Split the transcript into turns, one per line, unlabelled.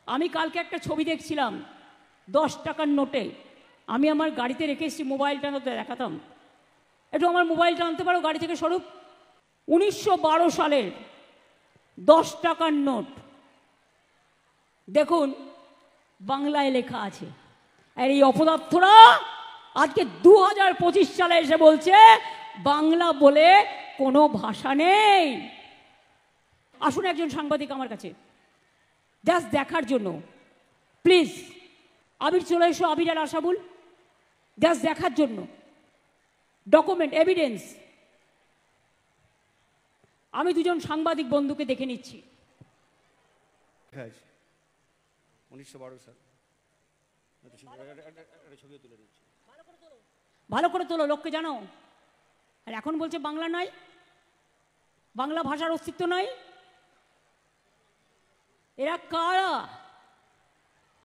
আমি কালকে একটা ছবি দেখছিলাম 10 টাকার নোটে, আমি আমার গাড়িতে রেখে এসেছি, মোবাইলটা তো দেখাতাম, একটু আমার মোবাইলটা আনতে পারো গাড়ি থেকে স্বরূপ। 1912 সালের 10 টাকার নোট দেখুন, বাংলায় লেখা আছে। আর এই অপদার্থরা আজকে 2025 সালে এসে বলছে বাংলা বলে কোনো ভাষা নেই। আসুন একজন সাংবাদিক আমার কাছে জাস্ট দেখার জন্য, প্লিজ। আবির চলে এসো, আবির আর আশাবুল, জাস্ট দেখার জন্য ডকুমেন্ট এভিডেন্স। আমি দুজন সাংবাদিক বন্ধুকে দেখে নিচ্ছি।
1912 সাল,
ভালো করে তোলো, লোককে জানো। আর এখন বলছে বাংলা নাই, বাংলা ভাষার অস্তিত্ব নাই। এরা কারা?